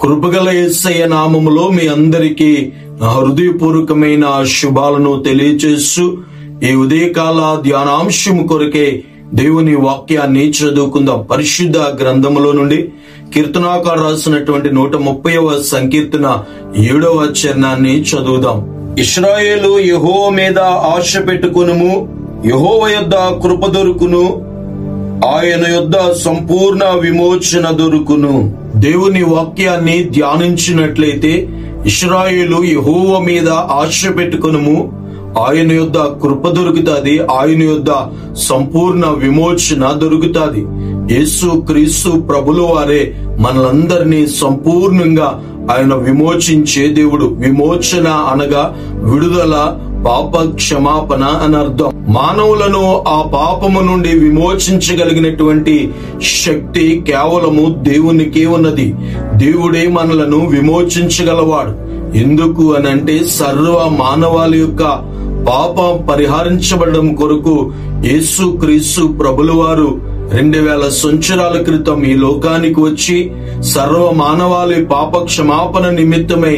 కృపగల యేసయ్య నామములో మీ అందరికీ నా హృదయపూర్వకమైన శుభాలను తెలియజేస్తూ ఈ ఉదయకాల ధ్యానాంశము కొరకే దేవుని వాక్యాన్ని చదువుకుందాం. పరిశుద్ధ గ్రంథములో నుండి కీర్తనాకారు రాసినటువంటి 130వ సంకీర్తన 7వ చరణాన్ని చదువుదాం. ఇశ్రాయేలు యెహోవా మీద ఆశ పెట్టుకొనుము, యెహోవా యొద్ద కృప దొరుకును, ఆయన యొద్ద సంపూర్ణ విమోచన దొరుకును. దేవుని వాక్యాన్ని ధ్యానించినట్లయితే ఇశ్రాయేలు యెహోవా మీద ఆశ పెట్టుకొనుము, ఆయన యొద్ద కృప దొరుకుతాది, ఆయన యొద్ద సంపూర్ణ విమోచన దొరుకుతాది. యేసు క్రీస్తు ప్రభుల వారే మనలందరినీ సంపూర్ణంగా ఆయన విమోచించే దేవుడు. విమోచన అనగా విడుదల, పాప క్షమాపణ అని అర్థం. మానవులను ఆ పాపము నుండి విమోచించగలిగినటువంటి శక్తి కేవలము దేవునికే ఉన్నది. దేవుడే మనలను విమోచించగలవాడు. ఎందుకు అనంటే సర్వ మానవాళి యొక్క పాపం పరిహరించబడడం కొరకు యేసు క్రీస్తు ప్రభుల వారు 2000 సంవత్సరాల క్రితం ఈ లోకానికి వచ్చి సర్వ మానవాళి పాప క్షమాపణ నిమిత్తమై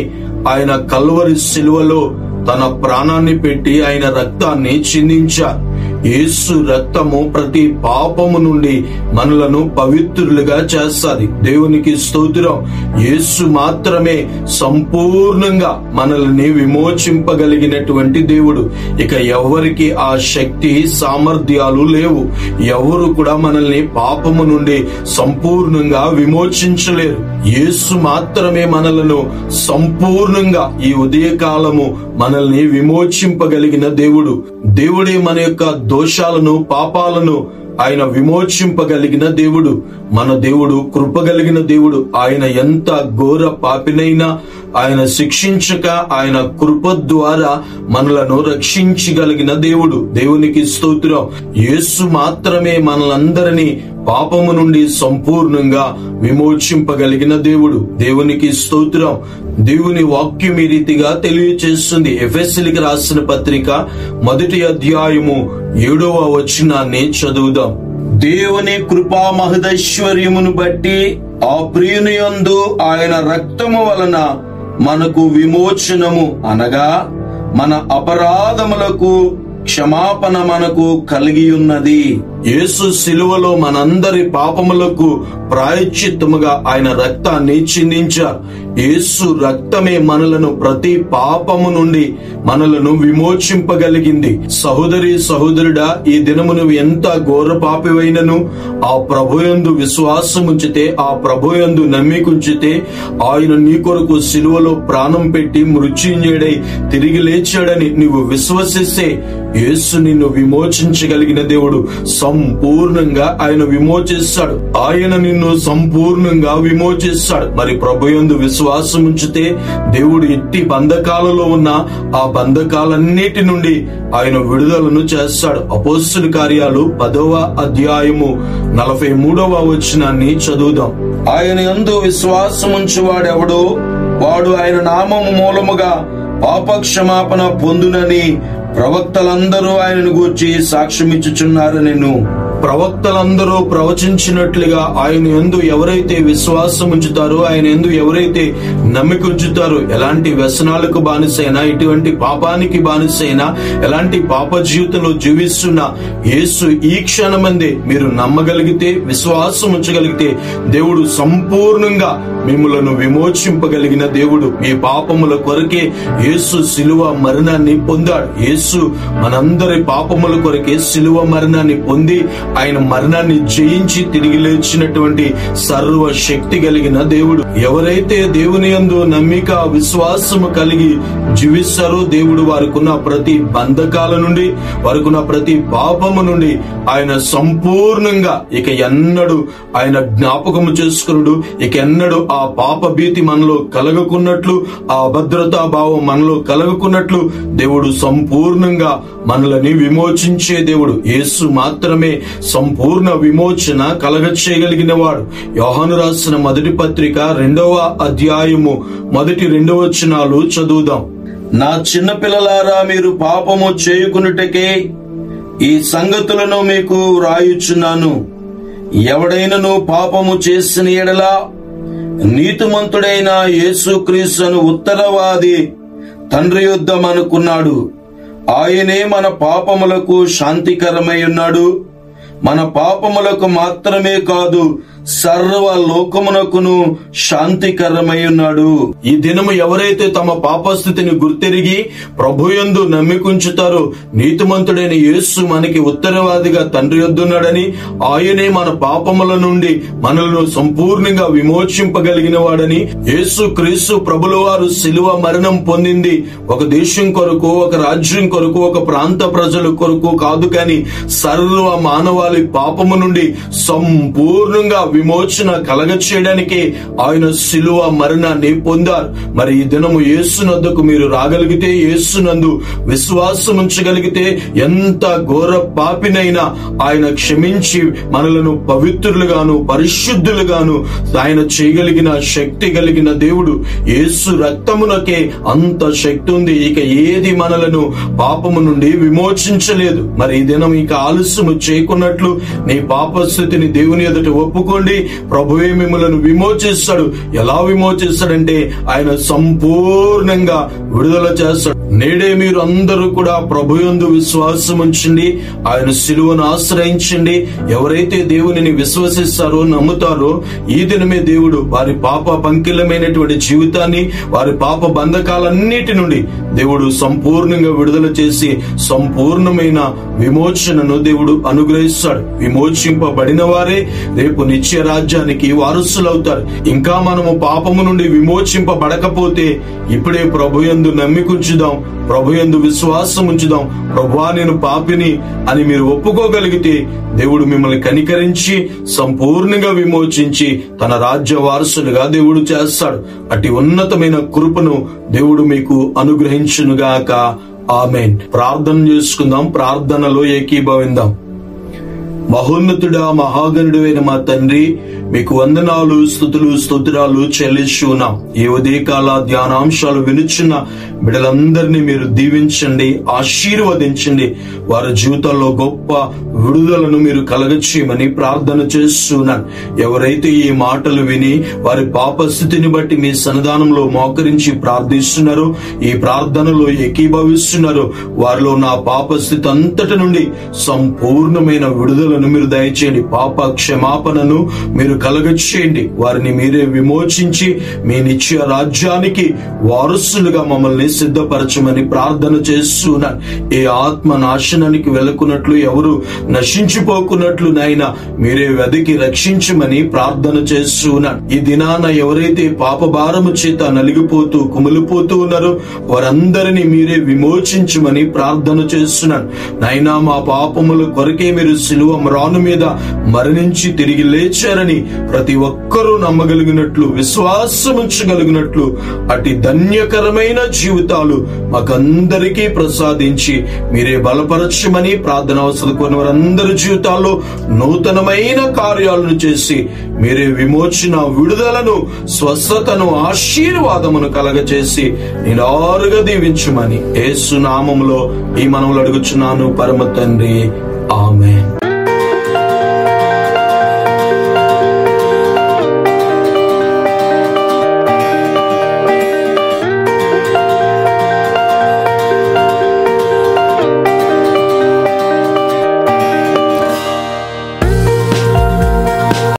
ఆయన కల్వరి శిలువలో తన ప్రాణాన్ని పెట్టి ఆయన రక్తాన్ని చిందించారు. యేసు రక్తము ప్రతి పాపము నుండి మనలను పవిత్రులుగా చేస్తాది. దేవునికి స్తోత్రం. యేసు మాత్రమే సంపూర్ణంగా మనల్ని విమోచింపగలిగినటువంటి దేవుడు. ఇక ఎవరికి ఆ శక్తి సామర్థ్యాలు లేవు. ఎవరు కూడా మనల్ని పాపము నుండి సంపూర్ణంగా విమోచించలేరు. యేసు మాత్రమే మనలను సంపూర్ణంగా ఈ ఉదయకాలము మనల్ని విమోచింపగలిగిన దేవుడు. దేవుడే మన యొక్క దోషాలను, పాపాలను ఆయన విమోచింపగలిగిన దేవుడు. మన దేవుడు కృపగలిగిన దేవుడు. ఆయన ఎంత ఘోర పాపినైనా ఆయన శిక్షించక ఆయన కృప ద్వారా మనలను రక్షించగలిగిన దేవుడు. దేవునికి స్తోత్రం. యేసు మాత్రమే మనలందరినీ పాపము నుండి సంపూర్ణంగా విమోచింపగలిగిన దేవుడు. దేవునికి స్తోత్రం. దేవుని వాక్యం ఈ రీతిగా తెలియచేస్తుంది. ఎఫెసీయులకు రాసిన పత్రిక 1వ అధ్యాయము 7వ వచనాన్ని చదువుదాం. దేవుని కృపా మహదైశ్వర్యమును బట్టి ఆ ప్రియుని యందు ఆయన రక్తము వలన మనకు విమోచనము అనగా మన అపరాధములకు క్షమాపణ మనకు కలిగి ఉన్నది. యేసు శిలువలో మనందరి పాపములకు ప్రాయశ్చిత్తముగా ఆయన రక్తాన్ని చిందించారు. యేసు రక్తమే మనలను ప్రతి పాపము నుండి మనలను విమోచింపగలిగింది. సహోదరి సహోదరుడా, ఈ దినము నువ్వు ఎంత ఘోర పాపివైనను ఆ ప్రభుయందు విశ్వాసముంచితే, ఆ ప్రభుయందు నమ్మికుంచితే, ఆయన నీ కొరకు శిలువలో ప్రాణం పెట్టి మృత్యుంజయుడై తిరిగి లేచాడని నువ్వు విశ్వసిస్తే యేసు నిన్ను విమోచించగలిగిన దేవుడు. సంపూర్ణంగా ఆయన విమోచిస్తాడు. ఆయన నిన్ను సంపూర్ణంగా విమోచిస్తాడు. మరి ప్రభుయందు విశ్వాసం ఉంచితే దేవుడు ఎట్టి బంధకాలలో ఉన్న ఆ బంధకాలన్నిటి నుండి ఆయన విడుదలను చేస్తాడు. అపోస్తలుల కార్యాలు 10వ అధ్యాయము 43వ వచనాన్ని చదువుదాం. ఆయన యందు విశ్వాసముంచువాడెవడో వాడు ఆయన నామము మూలముగా పాప క్షమాపణ పొందునని ప్రవక్తలందరూ ఆయనను గూర్చి సాక్ష్యమిచ్చుచున్నారనెను. ప్రవక్తలందరూ ప్రవచించినట్లుగా ఆయన యందు ఎవరైతే విశ్వాసం ఉంచుతారో, ఆయన యందు ఎవరైతే నమ్మిక ఉంచుతారో, ఎలాంటి వ్యసనాలకు బానిసైనా, ఇటువంటి పాపానికి బానిసైనా, ఎలాంటి పాప జీవితంలో జీవిస్తున్నా యేసు ఈ క్షణమందే మీరు నమ్మగలిగితే, విశ్వాసం ఉంచగలిగితే దేవుడు సంపూర్ణంగా మిమ్ములను విమోచింపగలిగిన దేవుడు. మీ పాపముల కొరకే యేసు శిలువ మరణాన్ని పొందాడు. యేసు మనందరి పాపముల కొరకే శిలువ మరణాన్ని పొంది ఆయన మరణాన్ని జయించి తిరిగి లేచినటువంటి సర్వ శక్తి కలిగిన దేవుడు. ఎవరైతే దేవుని యందు నమ్మిక విశ్వాసము కలిగి జీవిస్తారో దేవుడు వారికున్న ప్రతి బంధకాల నుండి, వారికున్న ప్రతి పాపము నుండి ఆయన సంపూర్ణంగా ఇక ఎన్నడూ ఆయన జ్ఞాపకము చేసుకున్నాడు. ఇక ఎన్నడూ ఆ పాప భీతి మనలో కలగకున్నట్లు, ఆ అభద్రతా భావం మనలో కలగకున్నట్లు దేవుడు సంపూర్ణంగా మనల్ని విమోచించే దేవుడు. యేసు మాత్రమే సంపూర్ణ విమోచన కలగచేయగలిగిన వాడు. యోహాను రాసిన 1వ పత్రిక 2వ అధ్యాయము 1-2 వచనాలు చదువుదాం. నా చిన్న పిల్లలారా, మీరు పాపము చేయుకున్నటకే ఈ సంగతులను మీకు వ్రాయుచున్నాను. ఎవడైనను పాపము చేసిన ఎడల నీతిమంతుడైన యేసుక్రీస్తును ఉత్తరవాది తండ్రి యొద్దమనుకున్నాడు. ఆయనే మన పాపములకు శాంతికరమై ఉన్నాడు. మన పాపములకు మాత్రమే కాదు, సర్వ లోకమునకును శాంతికరమై ఉన్నాడు. ఈ దినము ఎవరైతే తమ పాపస్థితిని గుర్తెరిగి ప్రభుయందు నమ్మికుంచుతారో, నీతిమంతుడైన యేసు మనకి ఉత్తరవాదిగా తండ్రి యొద్దున్నాడని, ఆయనే మన పాపముల నుండి మనలను సంపూర్ణంగా విమోచింపగలిగిన వాడని, యేసు క్రీస్తు ప్రభుల వారు శిలువ మరణం పొందింది ఒక దేశం కొరకు, ఒక రాజ్యం కొరకు, ఒక ప్రాంత ప్రజల కొరకు కాదు, కానీ సర్వ మానవాళి పాపము నుండి సంపూర్ణంగా విమోచన కలగ చేయడానికి ఆయన శిలువ మరణాన్ని పొందారు. మరి ఈ దినము యేసునందుకు మీరు రాగలిగితే, యేసునందు విశ్వాసం ఉంచగలిగితే, ఎంత ఘోర పాపినైనా ఆయన క్షమించి మనలను పవిత్రులుగాను పరిశుద్ధులుగాను ఆయన చేయగలిగిన శక్తి కలిగిన దేవుడు. యేసు రక్తమునకే అంత శక్తి ఉంది. ఇక ఏది మనలను పాపము నుండి విమోచించలేదు. మరి ఈ దినం ఇక ఆలస్యము చేయకున్నట్లు నీ పాపస్థితిని దేవుని ఎదుట ఒప్పుకోండి. ప్రభువే మిమ్మలను విమోచిస్తాడు. ఎలా విమోచిస్తాడంటే ఆయన సంపూర్ణంగా విడుదల చేస్తాడు. నేడే మీరు అందరూ కూడా ప్రభుయందు విశ్వాసం ఉంచండి, ఆయన శిలువను ఆశ్రయించండి. ఎవరైతే దేవునిని విశ్వసిస్తారో, నమ్ముతారో, ఈ దినమే దేవుడు వారి పాప పంకిలమైనటువంటి జీవితాన్ని, వారి పాప బంధకాలన్నిటి నుండి దేవుడు సంపూర్ణంగా విడుదల చేసి సంపూర్ణమైన విమోచనను దేవుడు అనుగ్రహిస్తాడు. విమోచింపబడిన వారే రేపు నిత్య రాజ్యానికి వారసులవుతారు. ఇంకా మనము పాపము నుండి విమోచింపబడకపోతే ఇప్పుడే ప్రభుయందు నమ్మికుంచుదాం, ప్రభుయందు విశ్వాసం ఉంచుదాం. ప్రభువా నేను పాపిని అని మీరు ఒప్పుకోగలిగితే దేవుడు మిమ్మల్ని కనికరించి సంపూర్ణంగా విమోచించి తన రాజ్య వారసులుగా దేవుడు చేస్తాడు. అట్టి ఉన్నతమైన కృపను దేవుడు మీకు అనుగ్రహించునుగాక. ఆమేన్. ప్రార్థన చేసుకుందాం. ప్రార్థనలో ఏకీభవిందాం. మహోన్నతుడా, మహాగణుడైన మా తండ్రి, మీకు వందనాలు, స్తుతులు, స్తోత్రాలు చెల్లిస్తున్నాం. ఈ ఉదయకాల ధ్యానాంశాలు వినుచున్న బిడ్డలందరినీ మీరు దీవించండి, ఆశీర్వదించండి. వారి జీవితాల్లో గొప్ప విడుదలను మీరు కలగచేయమని ప్రార్థన చేస్తున్నాను. ఎవరైతే ఈ మాటలు విని వారి పాప స్థితిని బట్టి మీ సన్నిధానంలో మోకరించి ప్రార్థిస్తున్నారో, ఈ ప్రార్థనలో ఏకీభవిస్తున్నారో, వారిలో నా పాప స్థితి అంతటి నుండి సంపూర్ణమైన విడుదలను మీరు దయచేయండి. పాప క్షమాపణను మీరు కలగచేయండి. వారిని మీరే విమోచించి మీ నిత్య రాజ్యానికి వారసులుగా మమ్మల్ని సిద్ధపరచమని ప్రార్థన చేస్తున్నాను. ఏ ఆత్మ నాశనానికి వెళ్లకున్నట్లు, ఎవరు నశించిపోకున్నట్లు నాయన మీరే వెదికి రక్షించమని ప్రార్థన చేస్తున్నాను. ఈ దినాన ఎవరైతే పాప భారము చేత నలిగిపోతూ కుమిలిపోతూ ఉన్నారో వారందరినీ మీరే విమోచించమని ప్రార్థన చేస్తున్నాను. నాయనా, మా పాపముల కొరకే మీరు శిలువ మ్రాను మీద మరణించి తిరిగి లేచారని ప్రతి ఒక్కరూ నమ్మగలిగినట్లు, విశ్వాసం ఉంచగలిగినట్లు అతి ధన్యకరమైన జీవితాలు మాకందరికీ ప్రసాదించి మీరే బలపరచమని ప్రార్థన అవసరం కొన్ని వారందరి జీవితాల్లో నూతనమైన కార్యాలను చేసి మీరే విమోచన, విడుదలను, స్వస్థతను, ఆశీర్వాదమును కలగచేసి నిరారుగా దీవించమని యేసు నామములో ఈ మనవులు అడుగుచున్నాను పరమ తండ్రి. ఆమేన్.